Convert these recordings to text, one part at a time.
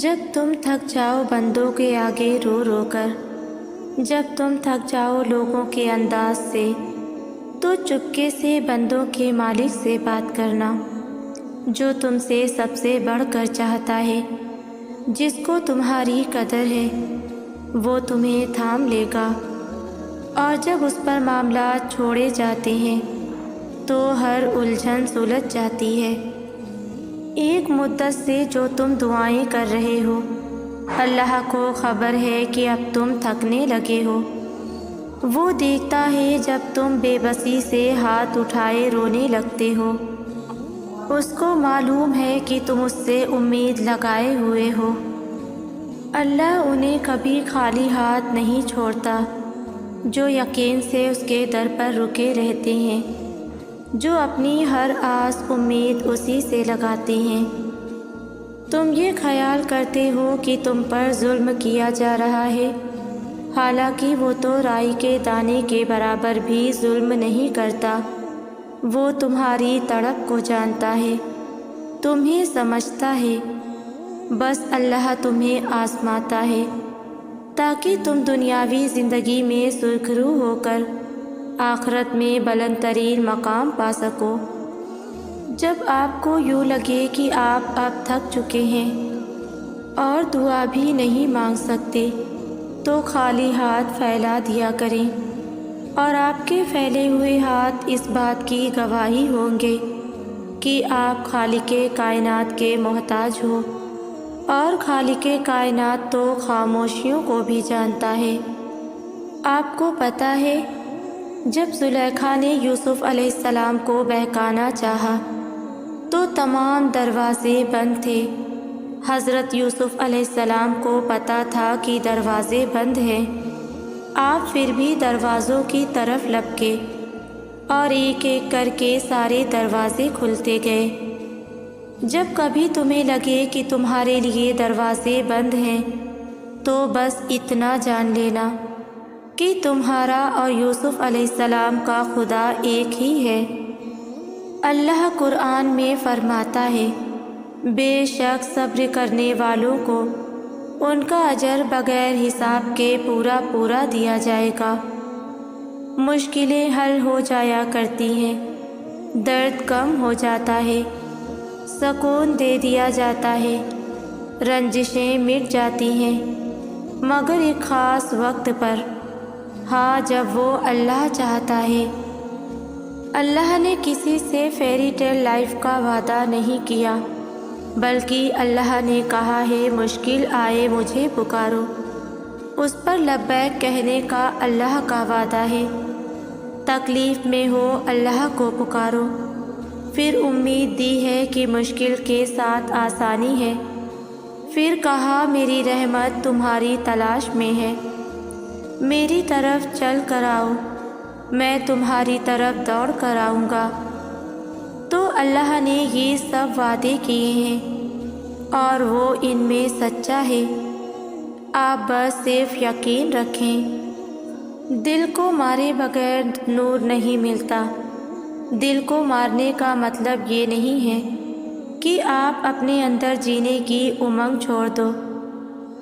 جب تم تھک جاؤ بندوں کے آگے رو رو کر، جب تم تھک جاؤ لوگوں کے انداز سے، تو چپکے سے بندوں کے مالک سے بات کرنا، جو تم سے سب سے بڑھ کر چاہتا ہے، جس کو تمہاری قدر ہے، وہ تمہیں تھام لے گا۔ اور جب اس پر معاملات چھوڑے جاتے ہیں تو ہر الجھن سلجھ جاتی ہے۔ ایک مدت سے جو تم دعائیں کر رہے ہو، اللہ کو خبر ہے کہ اب تم تھکنے لگے ہو۔ وہ دیکھتا ہے جب تم بے بسی سے ہاتھ اٹھائے رونے لگتے ہو۔ اس کو معلوم ہے کہ تم اس سے امید لگائے ہوئے ہو۔ اللہ انہیں کبھی خالی ہاتھ نہیں چھوڑتا جو یقین سے اس کے در پر رکے رہتے ہیں، جو اپنی ہر آس امید اسی سے لگاتے ہیں۔ تم یہ خیال کرتے ہو کہ تم پر ظلم کیا جا رہا ہے، حالانکہ وہ تو رائی کے دانے کے برابر بھی ظلم نہیں کرتا۔ وہ تمہاری تڑپ کو جانتا ہے، تمہیں سمجھتا ہے، بس اللہ تمہیں آزماتا ہے تاکہ تم دنیاوی زندگی میں سرخرو ہو کر آخرت میں بلند ترین مقام پا سکو۔ جب آپ کو یوں لگے کہ آپ اب تھک چکے ہیں اور دعا بھی نہیں مانگ سکتے، تو خالی ہاتھ پھیلا دیا کریں، اور آپ کے پھیلے ہوئے ہاتھ اس بات کی گواہی ہوں گے کہ آپ خالق کائنات کے محتاج ہو، اور خالق کائنات تو خاموشیوں کو بھی جانتا ہے۔ آپ کو پتہ ہے جب زلیخا نے یوسف علیہ السلام کو بہکانا چاہا تو تمام دروازے بند تھے۔ حضرت یوسف علیہ السلام کو پتہ تھا کہ دروازے بند ہیں، آپ پھر بھی دروازوں کی طرف لپکے اور ایک ایک کر کے سارے دروازے کھلتے گئے۔ جب کبھی تمہیں لگے کہ تمہارے لیے دروازے بند ہیں تو بس اتنا جان لینا کہ تمہارا اور یوسف علیہ السلام کا خدا ایک ہی ہے۔ اللہ قرآن میں فرماتا ہے، بے شک صبر کرنے والوں کو ان کا اجر بغیر حساب کے پورا پورا دیا جائے گا۔ مشکلیں حل ہو جایا کرتی ہیں، درد کم ہو جاتا ہے، سکون دے دیا جاتا ہے، رنجشیں مٹ جاتی ہیں، مگر ایک خاص وقت پر، ہاں جب وہ اللہ چاہتا ہے۔ اللہ نے کسی سے فیری ٹیل لائف کا وعدہ نہیں کیا، بلکہ اللہ نے کہا ہے مشکل آئے مجھے پکارو، اس پر لبیک کہنے کا اللہ کا وعدہ ہے۔ تکلیف میں ہو اللہ کو پکارو، پھر امید دی ہے کہ مشکل کے ساتھ آسانی ہے، پھر کہا میری رحمت تمہاری تلاش میں ہے، میری طرف چل کر آؤ، میں تمہاری طرف دوڑ کر آؤں گا۔ تو اللہ نے یہ سب وعدے کیے ہیں اور وہ ان میں سچا ہے، آپ بس صرف یقین رکھیں۔ دل کو مارے بغیر نور نہیں ملتا۔ دل کو مارنے کا مطلب یہ نہیں ہے کہ آپ اپنے اندر جینے کی امنگ چھوڑ دو،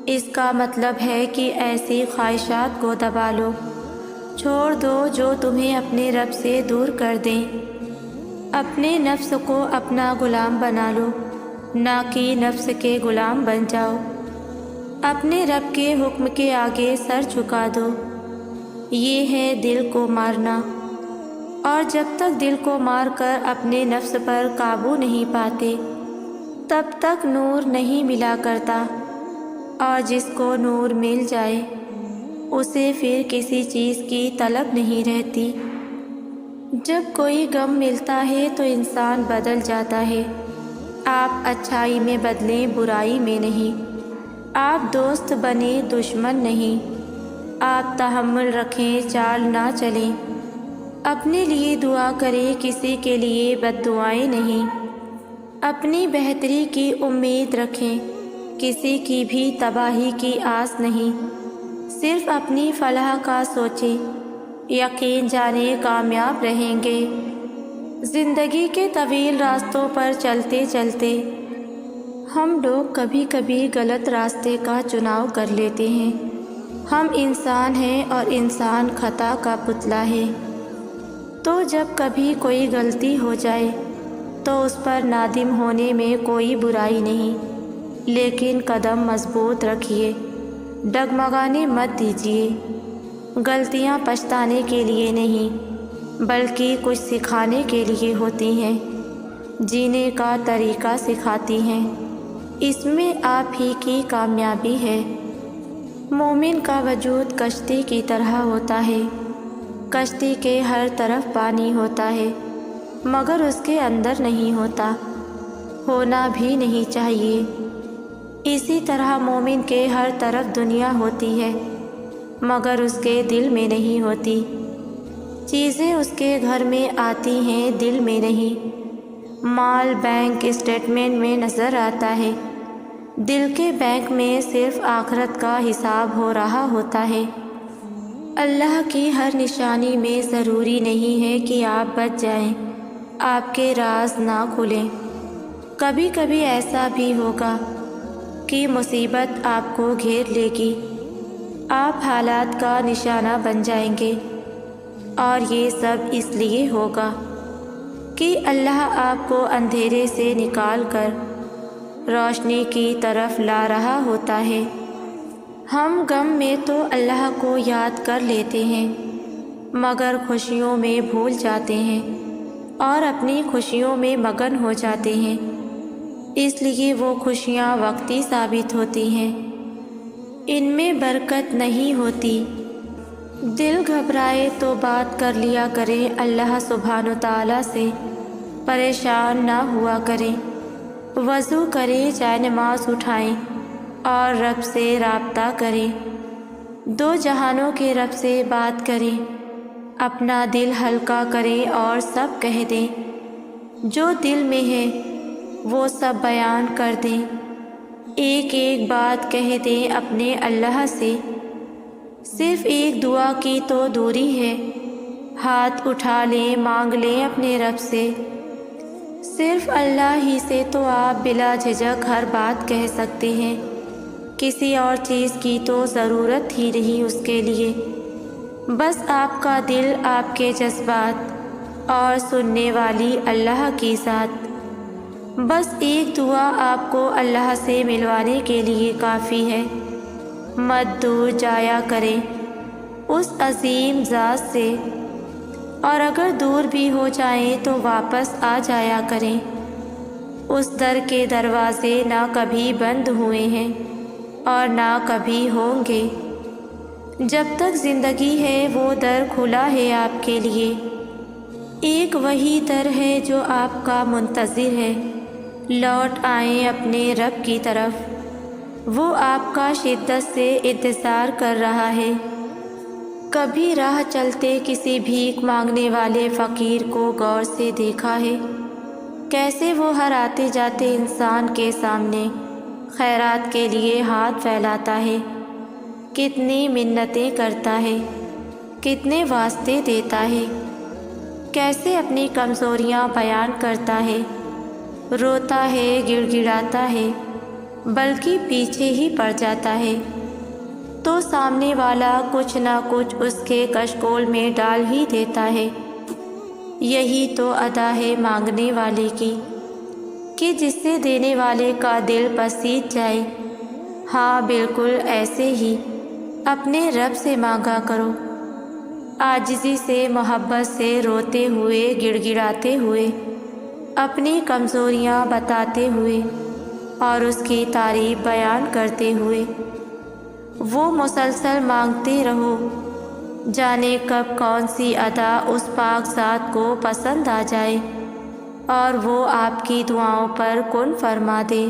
اس کا مطلب ہے کہ ایسی خواہشات کو دبا لو، چھوڑ دو جو تمہیں اپنے رب سے دور کر دیں۔ اپنے نفس کو اپنا غلام بنا لو، نہ کہ نفس کے غلام بن جاؤ۔ اپنے رب کے حکم کے آگے سر جھکا دو، یہ ہے دل کو مارنا۔ اور جب تک دل کو مار کر اپنے نفس پر قابو نہیں پاتے تب تک نور نہیں ملا کرتا، اور جس کو نور مل جائے اسے پھر کسی چیز کی طلب نہیں رہتی۔ جب کوئی غم ملتا ہے تو انسان بدل جاتا ہے۔ آپ اچھائی میں بدلیں، برائی میں نہیں۔ آپ دوست بنیں، دشمن نہیں۔ آپ تحمل رکھیں، چال نہ چلیں۔ اپنے لیے دعا کریں، کسی کے لیے بد دعائیں نہیں۔ اپنی بہتری کی امید رکھیں، کسی کی بھی تباہی کی آس نہیں۔ صرف اپنی فلاح کا سوچیں، یقین جانیں کامیاب رہیں گے۔ زندگی کے طویل راستوں پر چلتے چلتے ہم لوگ کبھی کبھی غلط راستے کا چناؤ کر لیتے ہیں۔ ہم انسان ہیں اور انسان خطا کا پتلا ہے، تو جب کبھی کوئی غلطی ہو جائے تو اس پر نادم ہونے میں کوئی برائی نہیں، لیکن قدم مضبوط رکھیے، ڈگمگانے مت دیجیے۔ غلطیاں پچھتانے کے لیے نہیں بلکہ کچھ سکھانے کے لیے ہوتی ہیں، جینے کا طریقہ سکھاتی ہیں، اس میں آپ ہی کی کامیابی ہے۔ مومن کا وجود کشتی کی طرح ہوتا ہے، کشتی کے ہر طرف پانی ہوتا ہے مگر اس کے اندر نہیں ہوتا، ہونا بھی نہیں چاہیے۔ اسی طرح مومن کے ہر طرف دنیا ہوتی ہے مگر اس کے دل میں نہیں ہوتی، چیزیں اس کے گھر میں آتی ہیں، دل میں نہیں۔ مال بینک اسٹیٹمنٹ میں نظر آتا ہے، دل کے بینک میں صرف آخرت کا حساب ہو رہا ہوتا ہے۔ اللہ کی ہر نشانی میں ضروری نہیں ہے کہ آپ بچ جائیں، آپ کے راز نہ کھلیں۔ کبھی کبھی ایسا بھی ہوگا کہ مصیبت آپ کو گھیر لے گی، آپ حالات کا نشانہ بن جائیں گے، اور یہ سب اس لیے ہوگا کہ اللہ آپ کو اندھیرے سے نکال کر روشنی کی طرف لا رہا ہوتا ہے۔ ہم غم میں تو اللہ کو یاد کر لیتے ہیں مگر خوشیوں میں بھول جاتے ہیں اور اپنی خوشیوں میں مگن ہو جاتے ہیں، اس لیے وہ خوشیاں وقتی ثابت ہوتی ہیں، ان میں برکت نہیں ہوتی۔ دل گھبرائے تو بات کر لیا کریں اللہ سبحانہ تعالیٰ سے، پریشان نہ ہوا کریں، وضو کریں، جائے نماز اٹھائیں اور رب سے رابطہ کریں، دو جہانوں کے رب سے بات کریں، اپنا دل ہلکا کریں اور سب کہہ دیں، جو دل میں ہے وہ سب بیان کر دیں، ایک ایک بات کہہ دیں اپنے اللہ سے۔ صرف ایک دعا کی تو دوری ہے، ہاتھ اٹھا لیں، مانگ لیں اپنے رب سے، صرف اللہ ہی سے تو آپ بلا جھجک ہر بات کہہ سکتے ہیں، کسی اور چیز کی تو ضرورت ہی نہیں اس کے لیے، بس آپ کا دل، آپ کے جذبات اور سننے والی اللہ کی ذات، بس ایک دعا آپ کو اللہ سے ملوانے کے لیے کافی ہے۔ مت دور جایا کریں اس عظیم ذات سے، اور اگر دور بھی ہو جائیں تو واپس آ جایا کریں، اس در کے دروازے نہ کبھی بند ہوئے ہیں اور نہ کبھی ہوں گے، جب تک زندگی ہے وہ در کھلا ہے آپ کے لیے، ایک وہی در ہے جو آپ کا منتظر ہے، لوٹ آئیں اپنے رب کی طرف، وہ آپ کا شدت سے انتظار کر رہا ہے۔ کبھی راہ چلتے کسی بھیک مانگنے والے فقیر کو غور سے دیکھا ہے؟ کیسے وہ ہر آتے جاتے انسان کے سامنے خیرات کے لیے ہاتھ پھیلاتا ہے، کتنی منتیں کرتا ہے، کتنے واسطے دیتا ہے، کیسے اپنی کمزوریاں بیان کرتا ہے، روتا ہے، گڑ گڑاتا ہے، بلکہ پیچھے ہی پڑ جاتا ہے، تو سامنے والا کچھ نہ کچھ اس کے کشکول میں ڈال ہی دیتا ہے۔ یہی تو ادا ہے مانگنے والے کی کہ جس سے دینے والے کا دل پسیج جائے۔ ہاں بالکل ایسے ہی اپنے رب سے مانگا کرو، عاجزی سے، محبت سے، روتے ہوئے، گڑ گڑاتے ہوئے، اپنی کمزوریاں بتاتے ہوئے اور اس کی تعریف بیان کرتے ہوئے، وہ مسلسل مانگتے رہو، جانے کب کون سی ادا اس پاک ذات کو پسند آ جائے اور وہ آپ کی دعاؤں پر کن فرما دے۔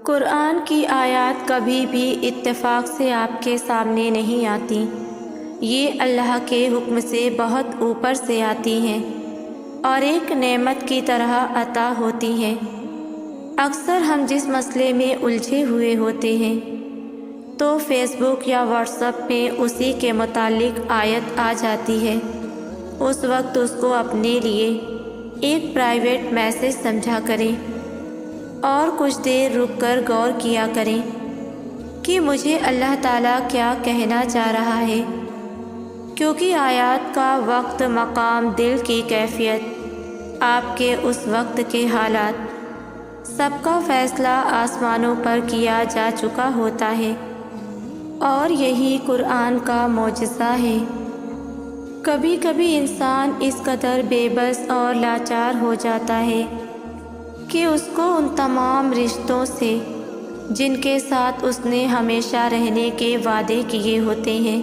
قرآن کی آیات کبھی بھی اتفاق سے آپ کے سامنے نہیں آتی، یہ اللہ کے حکم سے بہت اوپر سے آتی ہیں اور ایک نعمت کی طرح عطا ہوتی ہیں۔ اکثر ہم جس مسئلے میں الجھے ہوئے ہوتے ہیں تو فیس بک یا واٹس ایپ میں اسی کے متعلق آیت آ جاتی ہے، اس وقت اس کو اپنے لیے ایک پرائیویٹ میسج سمجھا کریں اور کچھ دیر رک کر غور کیا کریں کہ مجھے اللہ تعالیٰ کیا کہنا چاہ رہا ہے، کیونکہ آیات کا وقت، مقام، دل کی کیفیت، آپ کے اس وقت کے حالات، سب کا فیصلہ آسمانوں پر کیا جا چکا ہوتا ہے، اور یہی قرآن کا معجزہ ہے۔ کبھی کبھی انسان اس قدر بے بس اور لاچار ہو جاتا ہے کہ اس کو ان تمام رشتوں سے جن کے ساتھ اس نے ہمیشہ رہنے کے وعدے کیے ہوتے ہیں،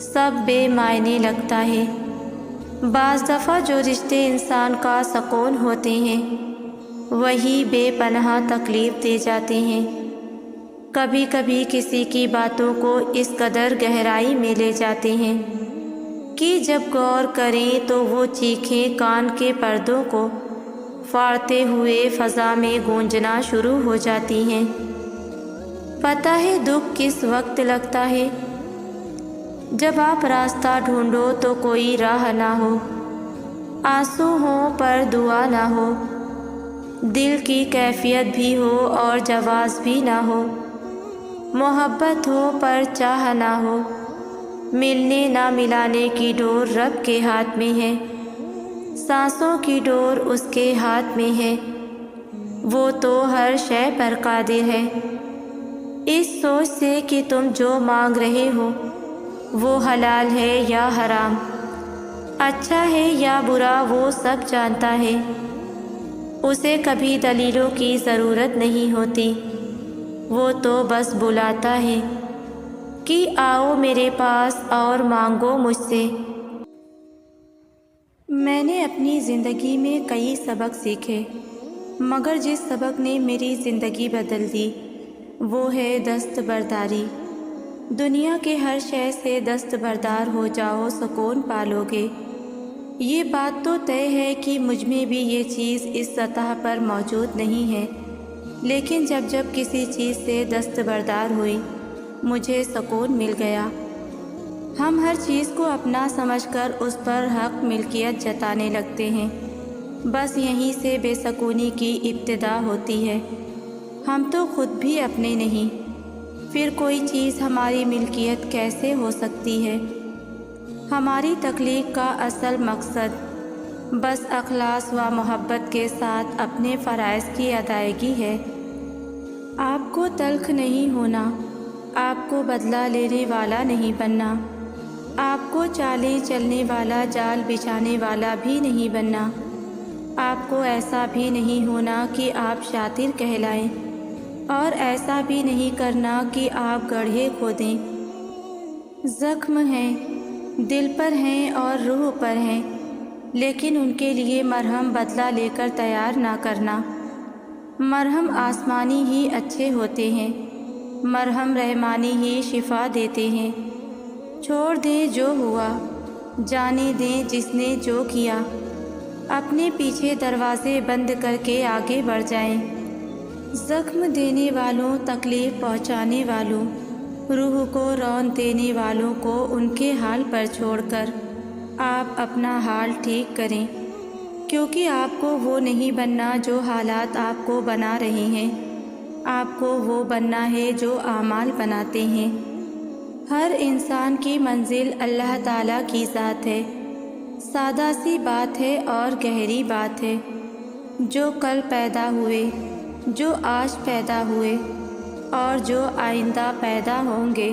سب بے معنی لگتا ہے۔ بعض دفعہ جو رشتے انسان کا سکون ہوتے ہیں وہی بے پناہ تکلیف دے جاتے ہیں۔ کبھی کبھی کسی کی باتوں کو اس قدر گہرائی میں لے جاتے ہیں کہ جب غور کریں تو وہ چیخیں کان کے پردوں کو پھاڑتے ہوئے فضا میں گونجنا شروع ہو جاتی ہیں۔ پتہ ہے دکھ کس وقت لگتا ہے؟ جب آپ راستہ ڈھونڈو تو کوئی راہ نہ ہو، آنسو ہوں پر دعا نہ ہو، دل کی کیفیت بھی ہو اور جواز بھی نہ ہو، محبت ہو پر چاہ نہ ہو، ملنے نہ ملانے کی ڈور رب کے ہاتھ میں ہے، سانسوں کی ڈور اس کے ہاتھ میں ہے، وہ تو ہر شے پر قادر ہے۔ اس سوچ سے کہ تم جو مانگ رہے ہو وہ حلال ہے یا حرام، اچھا ہے یا برا، وہ سب جانتا ہے۔ اسے کبھی دلیلوں کی ضرورت نہیں ہوتی، وہ تو بس بلاتا ہے کہ آؤ میرے پاس اور مانگو مجھ سے۔ میں نے اپنی زندگی میں کئی سبق سیکھے، مگر جس سبق نے میری زندگی بدل دی وہ ہے دستبرداری۔ دنیا کے ہر شے سے دستبردار ہو جاؤ، سکون پالو گے۔ یہ بات تو طے ہے کہ مجھ میں بھی یہ چیز اس سطح پر موجود نہیں ہے، لیکن جب جب کسی چیز سے دستبردار ہوئی مجھے سکون مل گیا۔ ہم ہر چیز کو اپنا سمجھ کر اس پر حق ملکیت جتانے لگتے ہیں، بس یہیں سے بے سکونی کی ابتدا ہوتی ہے۔ ہم تو خود بھی اپنے نہیں، پھر کوئی چیز ہماری ملکیت کیسے ہو سکتی ہے؟ ہماری تخلیق کا اصل مقصد بس اخلاص و محبت کے ساتھ اپنے فرائض کی ادائیگی ہے۔ آپ کو تلخ نہیں ہونا، آپ کو بدلہ لینے والا نہیں بننا، آپ کو چالیں چلنے والا، جال بچھانے والا بھی نہیں بننا، آپ کو ایسا بھی نہیں ہونا کہ آپ شاطر کہلائیں، اور ایسا بھی نہیں کرنا کہ آپ گڑھے کھودیں۔ زخم ہیں، دل پر ہیں اور روح پر ہیں، لیکن ان کے لیے مرہم بدلہ لے کر تیار نہ کرنا۔ مرہم آسمانی ہی اچھے ہوتے ہیں، مرہم رحمانی ہی شفا دیتے ہیں۔ چھوڑ دیں جو ہوا، جانے دیں جس نے جو کیا، اپنے پیچھے دروازے بند کر کے آگے بڑھ جائیں۔ زخم دینے والوں، تکلیف پہنچانے والوں، روح کو رون دینے والوں کو ان کے حال پر چھوڑ کر آپ اپنا حال ٹھیک کریں، کیونکہ آپ کو وہ نہیں بننا جو حالات آپ کو بنا رہے ہیں، آپ کو وہ بننا ہے جو اعمال بناتے ہیں۔ ہر انسان کی منزل اللہ تعالیٰ کی ذات ہے۔ سادہ سی بات ہے اور گہری بات ہے۔ جو کل پیدا ہوئے، جو آج پیدا ہوئے اور جو آئندہ پیدا ہوں گے،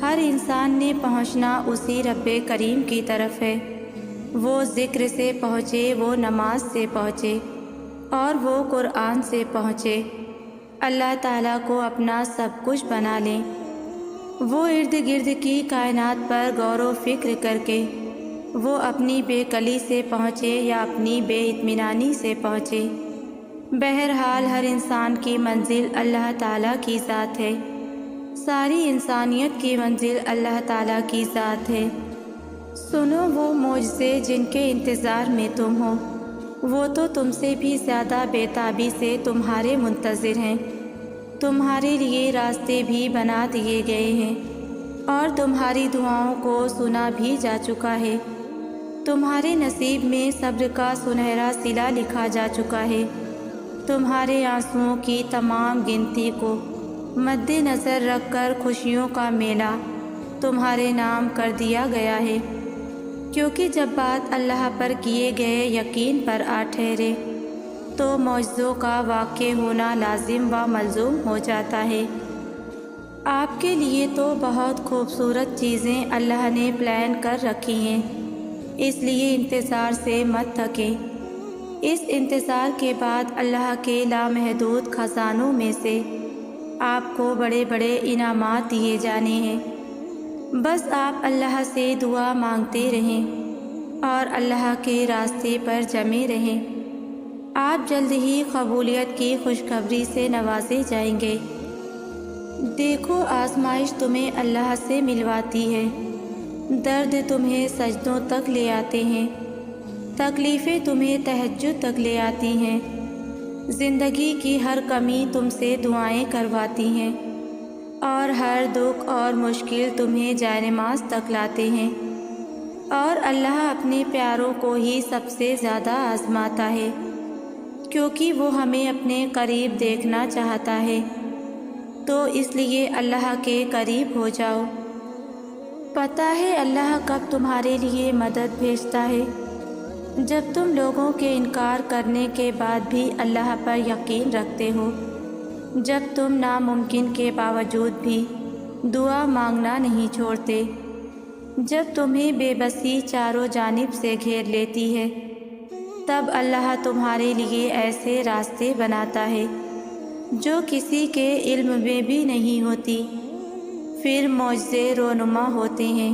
ہر انسان نے پہنچنا اسی رب کریم کی طرف ہے۔ وہ ذکر سے پہنچے، وہ نماز سے پہنچے، اور وہ قرآن سے پہنچے۔ اللہ تعالیٰ کو اپنا سب کچھ بنا لیں۔ وہ ارد گرد کی کائنات پر غور و فکر کر کے وہ اپنی بے کلی سے پہنچے یا اپنی بے اطمینانی سے پہنچے، بہرحال ہر انسان کی منزل اللہ تعالیٰ کی ذات ہے۔ ساری انسانیت کی منزل اللہ تعالیٰ کی ذات ہے۔ سنو وہ معجزے جن کے انتظار میں تم ہو، وہ تو تم سے بھی زیادہ بے تابی سے تمہارے منتظر ہیں۔ تمہارے لیے راستے بھی بنا دیے گئے ہیں، اور تمہاری دعاؤں کو سنا بھی جا چکا ہے۔ تمہارے نصیب میں صبر کا سنہرا صلہ لکھا جا چکا ہے۔ تمہارے آنسوؤں کی تمام گنتی کو مد نظر رکھ کر خوشیوں کا میلہ تمہارے نام کر دیا گیا ہے، کیونکہ جب بات اللہ پر کیے گئے یقین پر آ ٹھہرے تو معجزوں کا واقع ہونا لازم و ملزوم ہو جاتا ہے۔ آپ کے لیے تو بہت خوبصورت چیزیں اللہ نے پلان کر رکھی ہیں، اس لیے انتظار سے مت تھکیں۔ اس انتظار کے بعد اللہ کے لامحدود خزانوں میں سے آپ کو بڑے بڑے انعامات دیے جانے ہیں۔ بس آپ اللہ سے دعا مانگتے رہیں اور اللہ کے راستے پر جمے رہیں، آپ جلد ہی قبولیت کی خوشخبری سے نوازے جائیں گے۔ دیکھو، آزمائش تمہیں اللہ سے ملواتی ہے، درد تمہیں سجدوں تک لے آتے ہیں، تکلیفیں تمہیں تہجد تک لے آتی ہیں، زندگی کی ہر کمی تم سے دعائیں کرواتی ہیں، اور ہر دکھ اور مشکل تمہیں جائے نماز تک لاتے ہیں، اور اللہ اپنے پیاروں کو ہی سب سے زیادہ آزماتا ہے، کیونکہ وہ ہمیں اپنے قریب دیکھنا چاہتا ہے۔ تو اس لیے اللہ کے قریب ہو جاؤ۔ پتہ ہے اللہ کب تمہارے لیے مدد بھیجتا ہے؟ جب تم لوگوں کے انکار کرنے کے بعد بھی اللہ پر یقین رکھتے ہو، جب تم ناممکن کے باوجود بھی دعا مانگنا نہیں چھوڑتے، جب تمہیں بے بسی چاروں جانب سے گھیر لیتی ہے، تب اللہ تمہارے لیے ایسے راستے بناتا ہے جو کسی کے علم میں بھی نہیں ہوتی۔ پھر معجزے رونما ہوتے ہیں،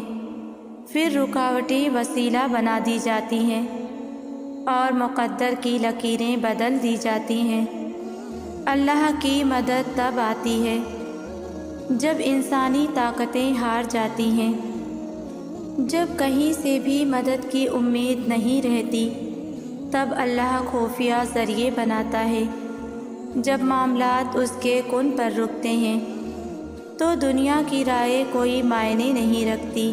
پھر رکاوٹیں وسیلہ بنا دی جاتی ہیں، اور مقدر کی لکیریں بدل دی جاتی ہیں۔ اللہ کی مدد تب آتی ہے جب انسانی طاقتیں ہار جاتی ہیں، جب کہیں سے بھی مدد کی امید نہیں رہتی، تب اللہ خفیہ ذریعے بناتا ہے۔ جب معاملات اس کے کن پر رکتے ہیں تو دنیا کی رائے کوئی معنی نہیں رکھتی۔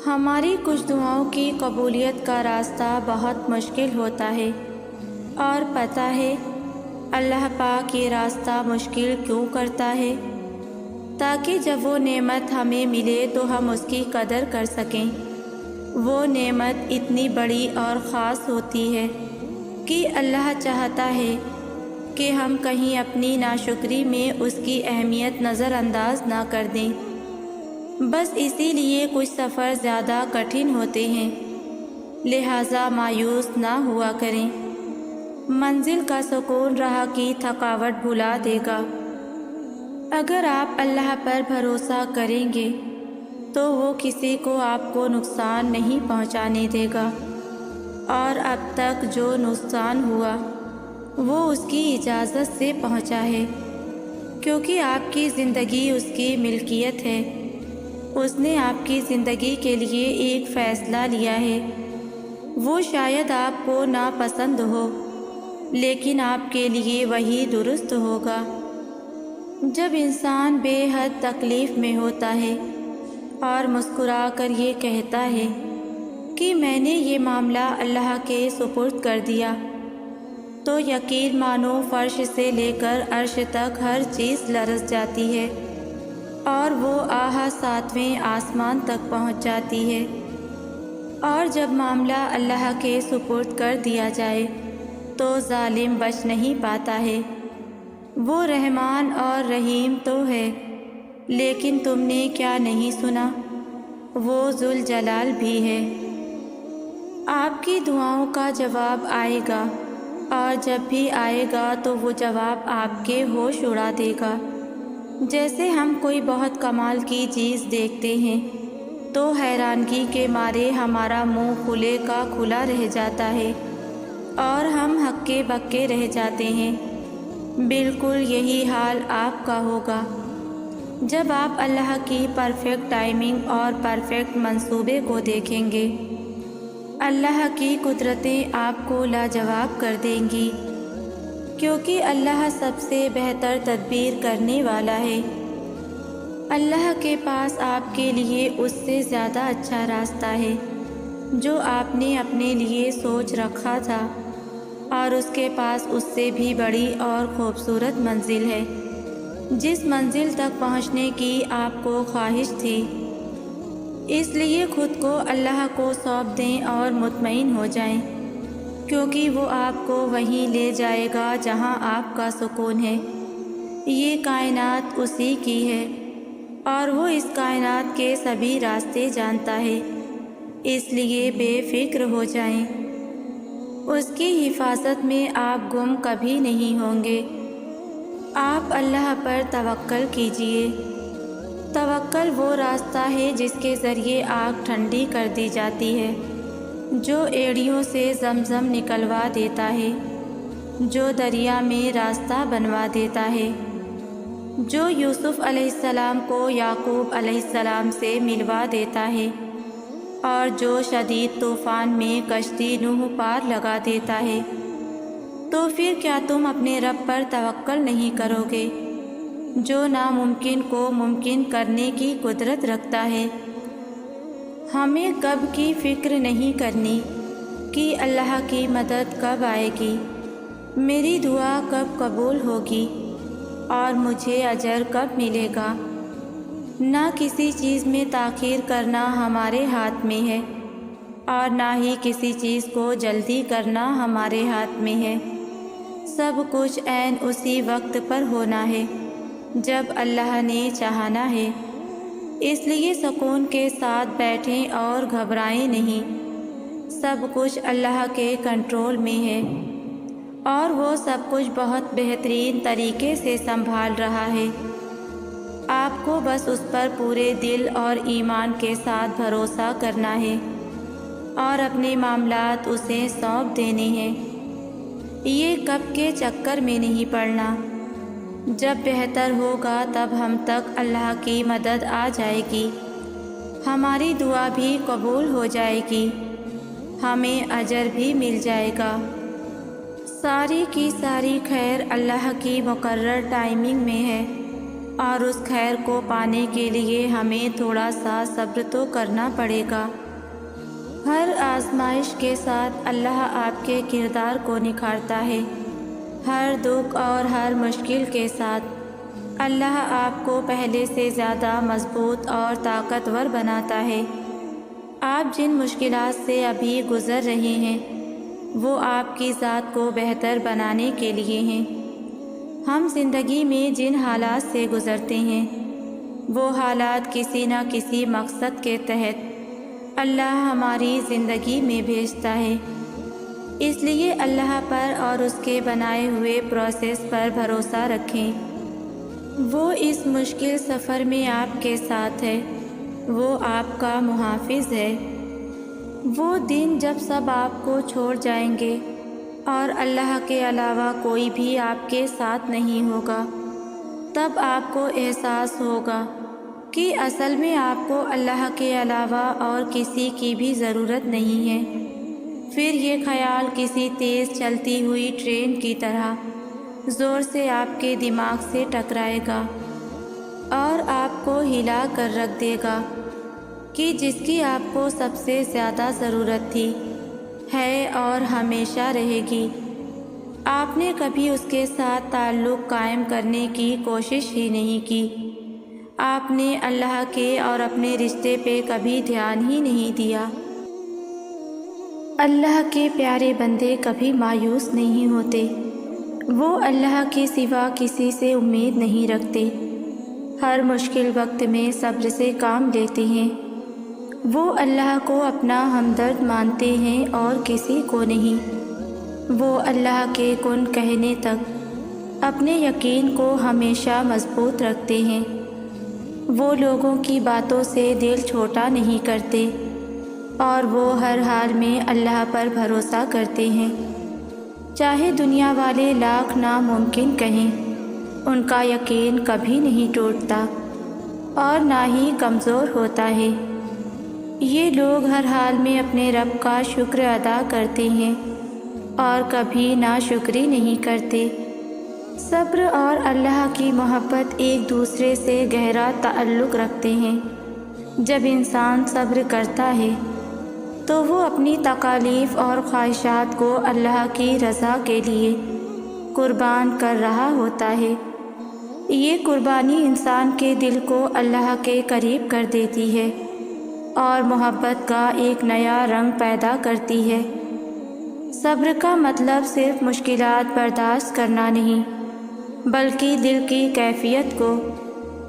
ہماری کچھ دعاؤں کی قبولیت کا راستہ بہت مشکل ہوتا ہے، اور پتہ ہے اللہ پاک یہ راستہ مشکل کیوں کرتا ہے؟ تاکہ جب وہ نعمت ہمیں ملے تو ہم اس کی قدر کر سکیں۔ وہ نعمت اتنی بڑی اور خاص ہوتی ہے کہ اللہ چاہتا ہے کہ ہم کہیں اپنی ناشکری میں اس کی اہمیت نظر انداز نہ کر دیں۔ بس اسی لیے کچھ سفر زیادہ کٹھن ہوتے ہیں، لہٰذا مایوس نہ ہوا کریں۔ منزل کا سکون راہ کی تھکاوٹ بھلا دے گا۔ اگر آپ اللہ پر بھروسہ کریں گے تو وہ کسی کو آپ کو نقصان نہیں پہنچانے دے گا، اور اب تک جو نقصان ہوا وہ اس کی اجازت سے پہنچا ہے، کیونکہ آپ کی زندگی اس کی ملکیت ہے۔ اس نے آپ کی زندگی کے لیے ایک فیصلہ لیا ہے۔ وہ شاید آپ کو ناپسند ہو، لیکن آپ کے لیے وہی درست ہوگا۔ جب انسان بے حد تکلیف میں ہوتا ہے اور مسکرا کر یہ کہتا ہے کہ میں نے یہ معاملہ اللہ کے سپرد کر دیا، تو یقین مانو فرش سے لے کر عرش تک ہر چیز لرز جاتی ہے، اور وہ آہ ساتویں آسمان تک پہنچ جاتی ہے۔ اور جب معاملہ اللہ کے سپرد کر دیا جائے تو ظالم بچ نہیں پاتا ہے۔ وہ رحمان اور رحیم تو ہے، لیکن تم نے کیا نہیں سنا، وہ ذوالجلال بھی ہے۔ آپ کی دعاؤں کا جواب آئے گا، اور جب بھی آئے گا تو وہ جواب آپ کے ہوش اڑا دے گا۔ جیسے ہم کوئی بہت کمال کی چیز دیکھتے ہیں تو حیرانگی کے مارے ہمارا منہ کھلے کا کھلا رہ جاتا ہے اور ہم ہکے بکے رہ جاتے ہیں۔ بالکل یہی حال آپ کا ہوگا جب آپ اللہ کی پرفیکٹ ٹائمنگ اور پرفیکٹ منصوبے کو دیکھیں گے۔ اللہ کی قدرتیں آپ کو لاجواب کر دیں گی، کیونکہ اللہ سب سے بہتر تدبیر کرنے والا ہے۔ اللہ کے پاس آپ کے لیے اس سے زیادہ اچھا راستہ ہے جو آپ نے اپنے لیے سوچ رکھا تھا، اور اس کے پاس اس سے بھی بڑی اور خوبصورت منزل ہے، جس منزل تک پہنچنے کی آپ کو خواہش تھی۔ اس لیے خود کو اللہ کو سونپ دیں اور مطمئن ہو جائیں، کیونکہ وہ آپ کو وہیں لے جائے گا جہاں آپ کا سکون ہے۔ یہ کائنات اسی کی ہے اور وہ اس کائنات کے سبھی راستے جانتا ہے، اس لیے بے فکر ہو جائیں۔ اس کی حفاظت میں آپ گم کبھی نہیں ہوں گے۔ آپ اللہ پر توکل کیجئے۔ توکل وہ راستہ ہے جس کے ذریعے آگ ٹھنڈی کر دی جاتی ہے، جو ایڑیوں سے زمزم نکلوا دیتا ہے، جو دریا میں راستہ بنوا دیتا ہے، جو یوسف علیہ السلام کو یعقوب علیہ السلام سے ملوا دیتا ہے، اور جو شدید طوفان میں کشتی نوح پار لگا دیتا ہے۔ تو پھر کیا تم اپنے رب پر توکل نہیں کرو گے، جو ناممکن کو ممکن کرنے کی قدرت رکھتا ہے؟ ہمیں کب کی فکر نہیں کرنی کہ اللہ کی مدد کب آئے گی، میری دعا کب قبول ہوگی اور مجھے اجر کب ملے گا۔ نہ کسی چیز میں تاخیر کرنا ہمارے ہاتھ میں ہے اور نہ ہی کسی چیز کو جلدی کرنا ہمارے ہاتھ میں ہے۔ سب کچھ عین اسی وقت پر ہونا ہے جب اللہ نے چاہنا ہے۔ اس لیے سکون کے ساتھ بیٹھیں اور گھبرائیں نہیں۔ سب کچھ اللہ کے کنٹرول میں ہے اور وہ سب کچھ بہت بہترین طریقے سے سنبھال رہا ہے۔ آپ کو بس اس پر پورے دل اور ایمان کے ساتھ بھروسہ کرنا ہے اور اپنے معاملات اسے سونپ دینے ہیں۔ یہ کب کے چکر میں نہیں پڑنا۔ جب بہتر ہوگا تب ہم تک اللہ کی مدد آ جائے گی، ہماری دعا بھی قبول ہو جائے گی، ہمیں اجر بھی مل جائے گا۔ ساری کی ساری خیر اللہ کی مقرر ٹائمنگ میں ہے اور اس خیر کو پانے کے لیے ہمیں تھوڑا سا صبر تو کرنا پڑے گا۔ ہر آزمائش کے ساتھ اللہ آپ کے کردار کو نکھارتا ہے۔ ہر دکھ اور ہر مشکل کے ساتھ اللہ آپ کو پہلے سے زیادہ مضبوط اور طاقتور بناتا ہے۔ آپ جن مشکلات سے ابھی گزر رہے ہیں وہ آپ کی ذات کو بہتر بنانے کے لیے ہیں۔ ہم زندگی میں جن حالات سے گزرتے ہیں وہ حالات کسی نہ کسی مقصد کے تحت اللہ ہماری زندگی میں بھیجتا ہے۔ اس لیے اللہ پر اور اس کے بنائے ہوئے پروسیس پر بھروسہ رکھیں۔ وہ اس مشکل سفر میں آپ کے ساتھ ہے، وہ آپ کا محافظ ہے۔ وہ دن جب سب آپ کو چھوڑ جائیں گے اور اللہ کے علاوہ کوئی بھی آپ کے ساتھ نہیں ہوگا، تب آپ کو احساس ہوگا کہ اصل میں آپ کو اللہ کے علاوہ اور کسی کی بھی ضرورت نہیں ہے۔ پھر یہ خیال کسی تیز چلتی ہوئی ٹرین کی طرح زور سے آپ کے دماغ سے ٹکرائے گا اور آپ کو ہلا کر رکھ دے گا کہ جس کی آپ کو سب سے زیادہ ضرورت تھی، ہے اور ہمیشہ رہے گی، آپ نے کبھی اس کے ساتھ تعلق قائم کرنے کی کوشش ہی نہیں کی۔ آپ نے اللہ کے اور اپنے رشتے پہ کبھی دھیان ہی نہیں دیا۔ اللہ کے پیارے بندے کبھی مایوس نہیں ہوتے، وہ اللہ کے سوا کسی سے امید نہیں رکھتے، ہر مشکل وقت میں صبر سے کام لیتے ہیں۔ وہ اللہ کو اپنا ہمدرد مانتے ہیں اور کسی کو نہیں۔ وہ اللہ کے کن کہنے تک اپنے یقین کو ہمیشہ مضبوط رکھتے ہیں۔ وہ لوگوں کی باتوں سے دل چھوٹا نہیں کرتے اور وہ ہر حال میں اللہ پر بھروسہ کرتے ہیں۔ چاہے دنیا والے لاکھ ناممکن کہیں، ان کا یقین کبھی نہیں ٹوٹتا اور نہ ہی کمزور ہوتا ہے۔ یہ لوگ ہر حال میں اپنے رب کا شکر ادا کرتے ہیں اور کبھی ناشکری نہیں کرتے۔ صبر اور اللہ کی محبت ایک دوسرے سے گہرا تعلق رکھتے ہیں۔ جب انسان صبر کرتا ہے تو وہ اپنی تکالیف اور خواہشات کو اللہ کی رضا کے لیے قربان کر رہا ہوتا ہے۔ یہ قربانی انسان کے دل کو اللہ کے قریب کر دیتی ہے اور محبت کا ایک نیا رنگ پیدا کرتی ہے۔ صبر کا مطلب صرف مشکلات برداشت کرنا نہیں، بلکہ دل کی کیفیت کو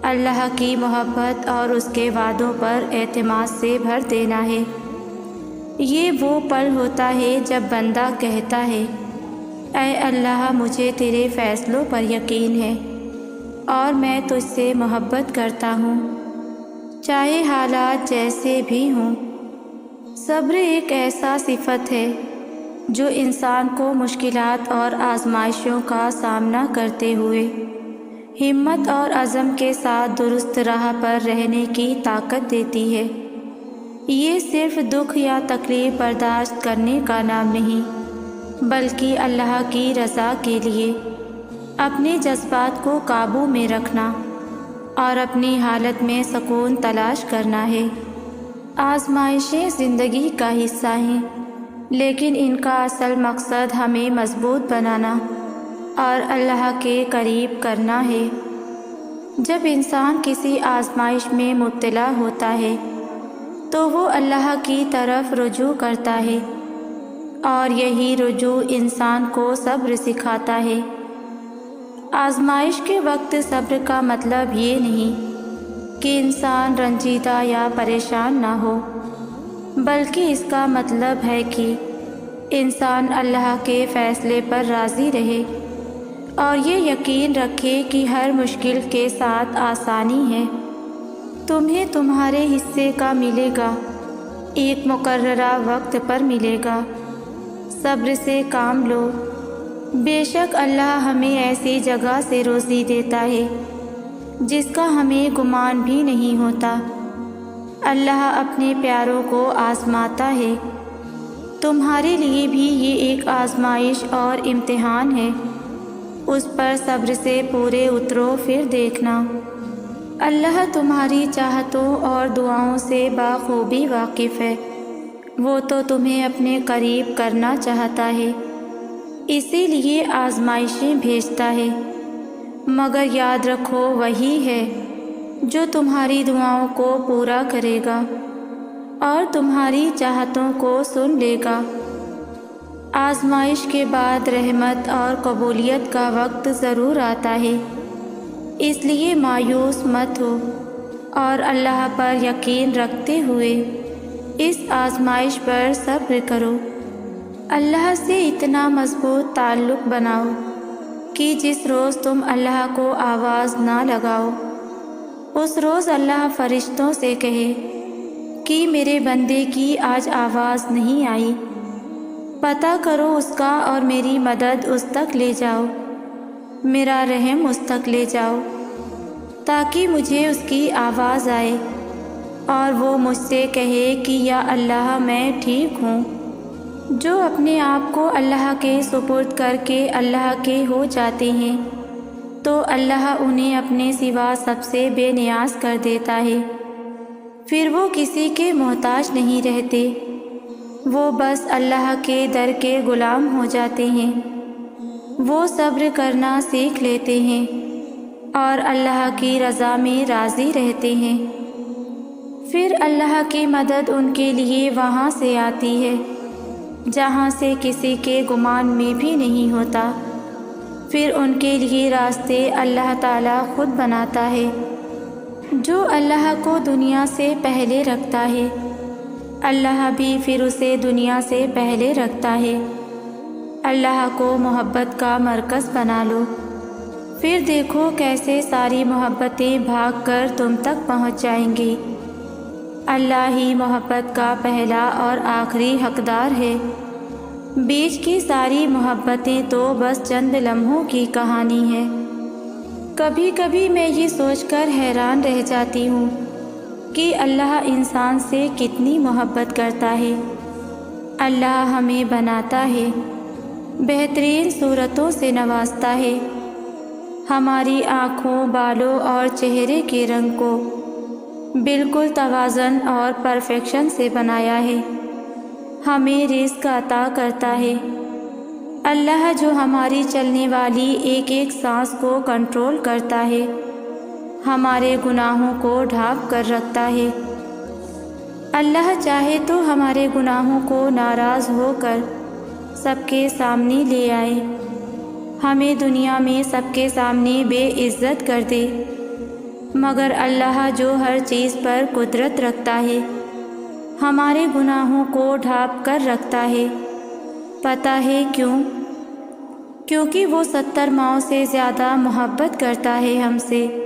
اللہ کی محبت اور اس کے وعدوں پر اعتماد سے بھر دینا ہے۔ یہ وہ پل ہوتا ہے جب بندہ کہتا ہے، اے اللہ، مجھے تیرے فیصلوں پر یقین ہے اور میں تجھ سے محبت کرتا ہوں، چاہے حالات جیسے بھی ہوں۔ صبر ایک ایسا صفت ہے جو انسان کو مشکلات اور آزمائشوں کا سامنا کرتے ہوئے ہمت اور عزم کے ساتھ درست راہ پر رہنے کی طاقت دیتی ہے۔ یہ صرف دکھ یا تکلیف برداشت کرنے کا نام نہیں، بلکہ اللہ کی رضا کے لیے اپنے جذبات کو قابو میں رکھنا اور اپنی حالت میں سکون تلاش کرنا ہے۔ آزمائشیں زندگی کا حصہ ہیں، لیکن ان کا اصل مقصد ہمیں مضبوط بنانا اور اللہ کے قریب کرنا ہے۔ جب انسان کسی آزمائش میں مبتلا ہوتا ہے تو وہ اللہ کی طرف رجوع کرتا ہے، اور یہی رجوع انسان کو صبر سکھاتا ہے۔ آزمائش کے وقت صبر کا مطلب یہ نہیں کہ انسان رنجیدہ یا پریشان نہ ہو، بلکہ اس کا مطلب ہے کہ انسان اللہ کے فیصلے پر راضی رہے اور یہ یقین رکھے کہ ہر مشکل کے ساتھ آسانی ہے۔ تمہیں تمہارے حصے کا ملے گا، ایک مقررہ وقت پر ملے گا۔ صبر سے کام لو، بے شک اللہ ہمیں ایسی جگہ سے روزی دیتا ہے جس کا ہمیں گمان بھی نہیں ہوتا۔ اللہ اپنے پیاروں کو آزماتا ہے، تمہارے لیے بھی یہ ایک آزمائش اور امتحان ہے۔ اس پر صبر سے پورے اترو، پھر دیکھنا اللہ تمہاری چاہتوں اور دعاؤں سے بخوبی واقف ہے۔ وہ تو تمہیں اپنے قریب کرنا چاہتا ہے، اسی لیے آزمائشیں بھیجتا ہے، مگر یاد رکھو وہی ہے جو تمہاری دعاؤں کو پورا کرے گا اور تمہاری چاہتوں کو سن لے گا۔ آزمائش کے بعد رحمت اور قبولیت کا وقت ضرور آتا ہے، اس لیے مایوس مت ہو اور اللہ پر یقین رکھتے ہوئے اس آزمائش پر صبر کرو۔ اللہ سے اتنا مضبوط تعلق بناؤ کہ جس روز تم اللہ کو آواز نہ لگاؤ، اس روز اللہ فرشتوں سے کہے کہ میرے بندے کی آج آواز نہیں آئی، پتہ کرو اس کا اور میری مدد اس تک لے جاؤ، میرا رحم اس تک لے جاؤ، تاکہ مجھے اس کی آواز آئے اور وہ مجھ سے کہے کہ یا اللہ میں ٹھیک ہوں۔ جو اپنے آپ کو اللہ کے سپرد کر کے اللہ کے ہو جاتے ہیں تو اللہ انہیں اپنے سوا سب سے بے نیاز کر دیتا ہے، پھر وہ کسی کے محتاج نہیں رہتے، وہ بس اللہ کے در کے غلام ہو جاتے ہیں۔ وہ صبر کرنا سیکھ لیتے ہیں اور اللہ کی رضا میں راضی رہتے ہیں، پھر اللہ کی مدد ان کے لیے وہاں سے آتی ہے جہاں سے کسی کے گمان میں بھی نہیں ہوتا، پھر ان کے لیے راستے اللہ تعالیٰ خود بناتا ہے۔ جو اللہ کو دنیا سے پہلے رکھتا ہے، اللہ بھی پھر اسے دنیا سے پہلے رکھتا ہے۔ اللہ کو محبت کا مرکز بنا لو، پھر دیکھو کیسے ساری محبتیں بھاگ کر تم تک پہنچ جائیں گی۔ اللہ ہی محبت کا پہلا اور آخری حقدار ہے، بیچ کی ساری محبتیں تو بس چند لمحوں کی کہانی ہے۔ کبھی کبھی میں یہ سوچ کر حیران رہ جاتی ہوں کہ اللہ انسان سے کتنی محبت کرتا ہے۔ اللہ ہمیں بناتا ہے، بہترین صورتوں سے نوازتا ہے، ہماری آنکھوں، بالوں اور چہرے کے رنگ کو بالکل توازن اور پرفیکشن سے بنایا ہے۔ ہمیں رزق عطا کرتا ہے۔ اللہ جو ہماری چلنے والی ایک ایک سانس کو کنٹرول کرتا ہے، ہمارے گناہوں کو ڈھانپ کر رکھتا ہے۔ اللہ چاہے تو ہمارے گناہوں کو ناراض ہو کر سب کے سامنے لے آئے، ہمیں دنیا میں سب کے سامنے بے عزت کر دے، مگر اللہ جو ہر چیز پر قدرت رکھتا ہے، ہمارے گناہوں کو ڈھانپ کر رکھتا ہے۔ پتہ ہے کیوں؟ کیونکہ وہ 70 ماؤں سے زیادہ محبت کرتا ہے ہم سے۔